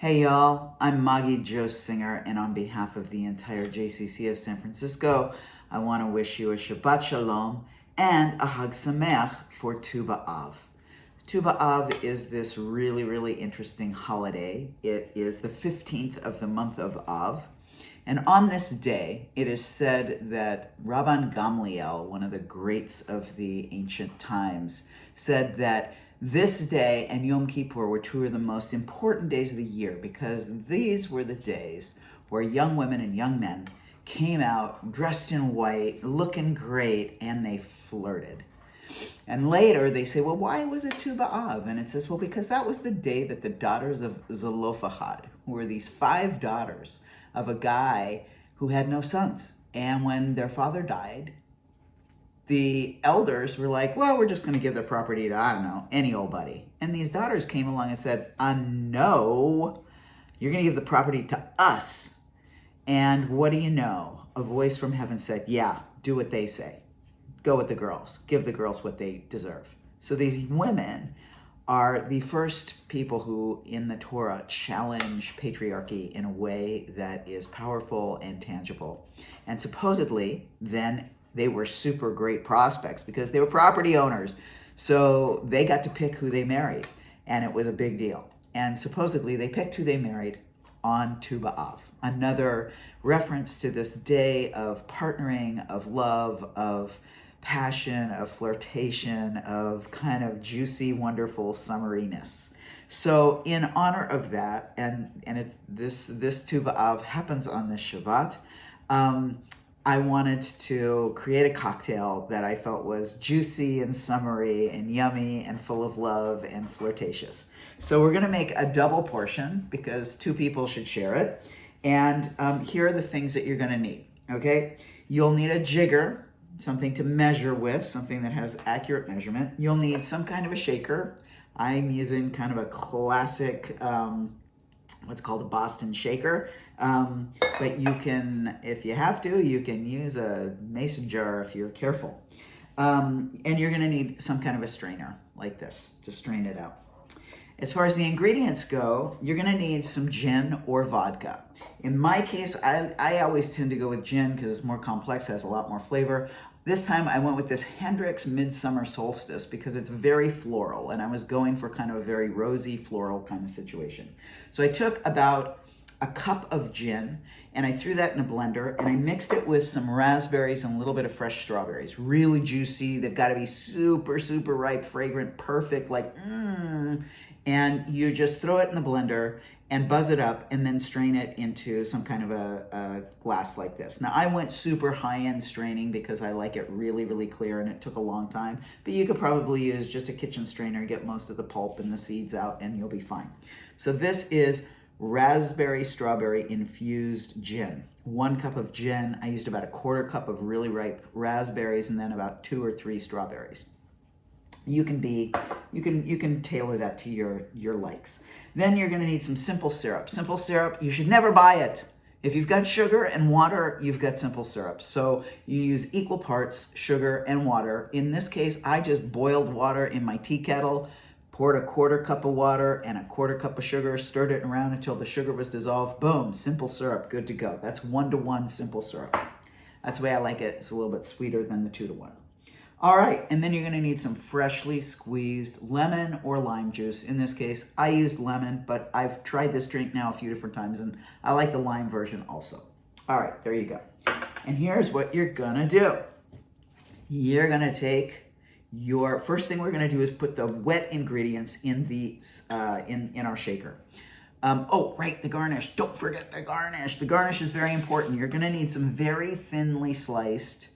Hey y'all, I'm Maggid, Jhos singer, and on behalf of the entire JCCSF San Francisco, I want to wish you a Shabbat Shalom and a Hag Sameach for Tu B'Av. Tu B'Av is this really interesting holiday. It is the 15th of the month of Av, and on this day, it is said that Rabban Gamliel, one of the greats of the ancient times, said that this day and Yom Kippur were two of the most important days of the year because these were the days where young women and young men came out dressed in white, looking great, and they flirted. And later they say, well, why was it Tu B'Av? And it says, well, because that was the day that the daughters of Zelophehad, who were these 5 daughters of a guy who had no sons. And when their father died, the elders were like, well, we're just going to give the property to, I don't know, any old buddy. And these daughters came along and said, no, you're going to give the property to us. And what do you know? A voice from heaven said, yeah, do what they say. Go with the girls. Give the girls what they deserve. So these women are the first people who in the Torah challenge patriarchy in a way that is powerful and tangible. And supposedly then they were super great prospects because they were property owners. So they got to pick who they married, and it was a big deal. And supposedly they picked who they married on Tu B'Av, another reference to this day of partnering, of love, of passion, of flirtation, of kind of juicy, wonderful summeriness. So in honor of that, and it's this Tu B'Av happens on this Shabbat, I wanted to create a cocktail that I felt was juicy and summery and yummy and full of love and flirtatious. So we're going to make a double portion because 2 people should share it. And here are the things that you're going to need, okay? You'll need a jigger, something to measure with, something that has accurate measurement. You'll need some kind of a shaker. I'm using kind of a classic what's called a Boston shaker. But you can, if you have to, you can use a mason jar if you're careful. And you're going to need some kind of a strainer like this to strain it out. As far as the ingredients go, you're going to need some gin or vodka. In my case, I always tend to go with gin because it's more complex, has a lot more flavor. This time I went with this Hedrick's Midsummer Solstice because it's very floral, and I was going for kind of a very rosy floral kind of situation. So I took about a cup of gin and I threw that in a blender and I mixed it with some raspberries and a little bit of fresh strawberries. Really juicy. They've got to be super ripe, fragrant, perfect, like And you just throw it in the blender and buzz it up and then strain it into some kind of a glass like this. Now I went super high-end straining because I like it really clear, and it took a long time, but you could probably use just a kitchen strainer, get most of the pulp and the seeds out, and you'll be fine. So this is raspberry strawberry infused gin. 1 cup of gin. I used about a 1/4 cup of really ripe raspberries and then about 2 or 3 strawberries. You can tailor that to your likes. Then you're going to need some simple syrup. Simple syrup, you should never buy it. If you've got sugar and water, you've got simple syrup. So you use equal parts sugar and water. In this case, I just boiled water in my tea kettle, poured a 1/4 cup of water and a 1/4 cup of sugar, stirred it around until the sugar was dissolved. Boom, simple syrup, good to go. That's 1-to-1 simple syrup. That's the way I like it. It's a little bit sweeter than the 2-to-1. All right, and then you're going to need some freshly squeezed lemon or lime juice. In this case, I used lemon, but I've tried this drink now a few different times, and I like the lime version also. All right, there you go. And here's what you're going to do. You're going to take your, first thing we're going to do is put the wet ingredients in the in our shaker. Oh, right, the garnish. Don't forget the garnish. The garnish is very important. You're going to need some very thinly sliced,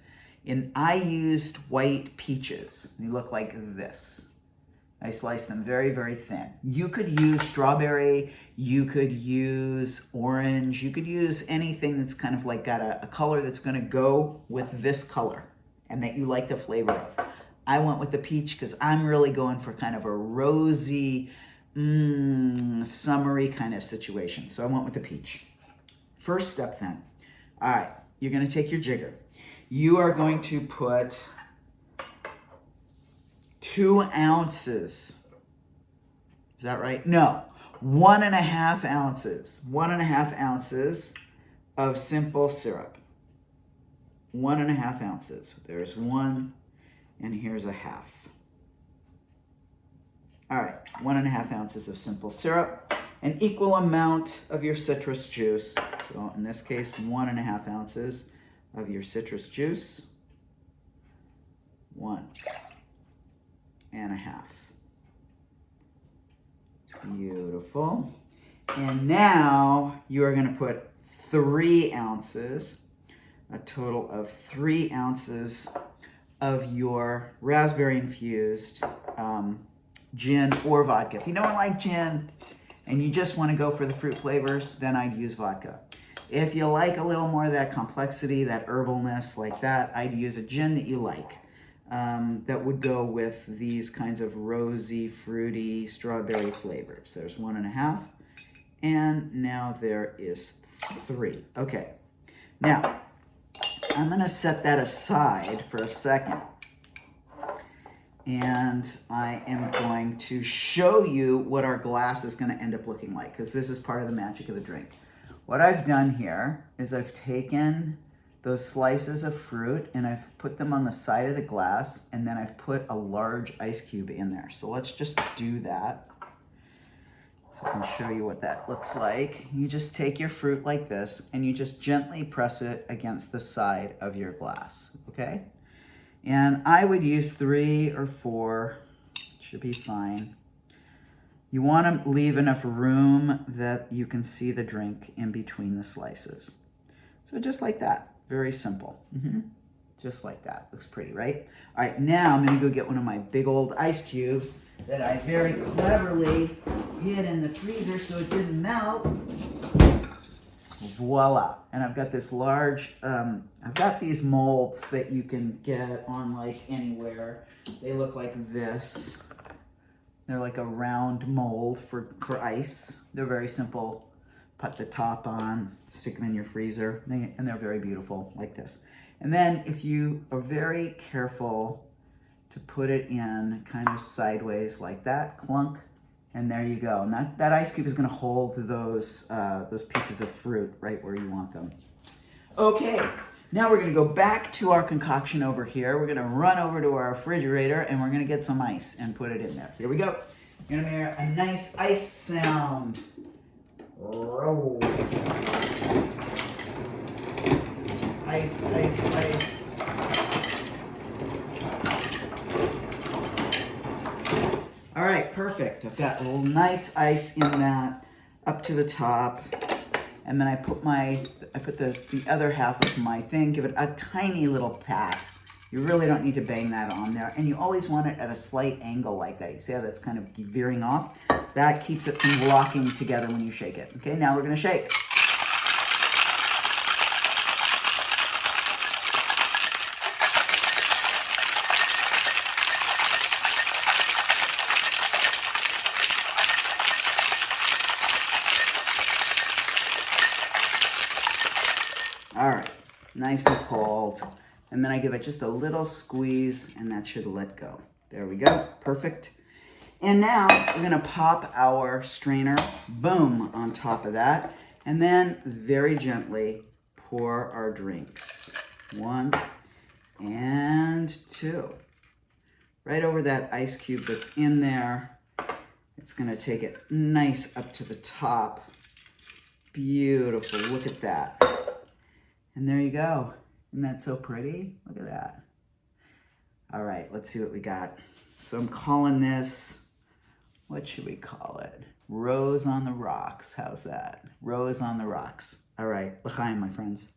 and I used white peaches. They look like this. I sliced them very thin. You could use strawberry, you could use orange, you could use anything that's kind of like got a color that's gonna go with this color and that you like the flavor of. I went with the peach because I'm really going for kind of a rosy, summery kind of situation. So I went with the peach. First step then. All right, you're gonna take your jigger. You are going to put 2 ounces. Is that right? No, 1.5 ounces. 1.5 ounces of simple syrup. 1.5 ounces. There's one, and here's a half. All right, 1.5 ounces of simple syrup. An equal amount of your citrus juice. So in this case, 1.5 ounces of your citrus juice. 1.5. Beautiful. And now you are going to put 3 ounces, a total of 3 ounces of your raspberry infused gin or vodka. If you don't like gin and you just want to go for the fruit flavors, then I'd use vodka. If you like a little more of that complexity, that herbalness like that, I'd use a gin that you like. That would go with these kinds of rosy, fruity, strawberry flavors. There's 1.5, and now there is 3. Okay, now I'm gonna set that aside for a second, and I am going to show you what our glass is gonna end up looking like, because this is part of the magic of the drink. What I've done here is I've taken those slices of fruit and I've put them on the side of the glass, and then I've put a large ice cube in there. So let's just do that. So I can show you what that looks like. You just take your fruit like this and you just gently press it against the side of your glass, okay? And I would use 3 or 4, should be fine. You want to leave enough room that you can see the drink in between the slices. So just like that. Very simple. Just like that. Looks pretty, right? All right, now I'm going to go get one of my big old ice cubes that I very cleverly hid in the freezer so it didn't melt. Voila. And I've got this large, I've got these molds that you can get on like anywhere. They look like this. They're like a round mold for ice. They're very simple. Put the top on, stick them in your freezer, and they're very beautiful like this. And then if you are very careful to put it in kind of sideways like that, clunk, and there you go. And that ice cube is gonna hold those pieces of fruit right where you want them. Okay, now we're gonna go back to our concoction over here. We're gonna run over to our refrigerator and we're gonna get some ice and put it in there. Here we go. You're gonna hear a nice ice sound. Roll. Ice, ice, ice. All right, perfect. I've got a little nice ice in that up to the top. And then I put the other half of my thing, give it a tiny little pat. You really don't need to bang that on there. And you always want it at a slight angle like that. You see how that's kind of veering off? That keeps it from locking together when you shake it. Okay, now we're gonna shake. All right, nice and cold. And then I give it just a little squeeze and that should let go. There we go, perfect. And now we're gonna pop our strainer, boom, on top of that. And then very gently pour our drinks. 1 and 2. Right over that ice cube that's in there. It's gonna take it nice up to the top. Beautiful, look at that. And there you go. Isn't that so pretty? Look at that. All right, let's see what we got. So I'm calling this, what should we call it? Rose on the rocks. How's that? Rose on the rocks. All right, l'chaim, my friends.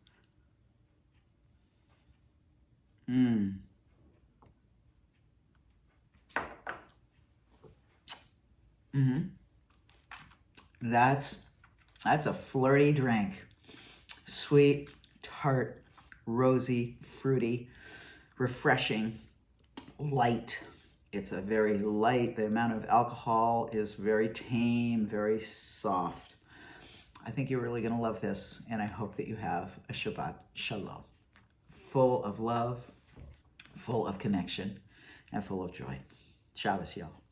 That's a flirty drink. Sweet, tart, rosy, fruity, refreshing, light. It's a very light, the amount of alcohol is very tame, very soft. I think you're really gonna love this, and I hope that you have a Shabbat Shalom. Full of love, full of connection, and full of joy. Shabbos, y'all.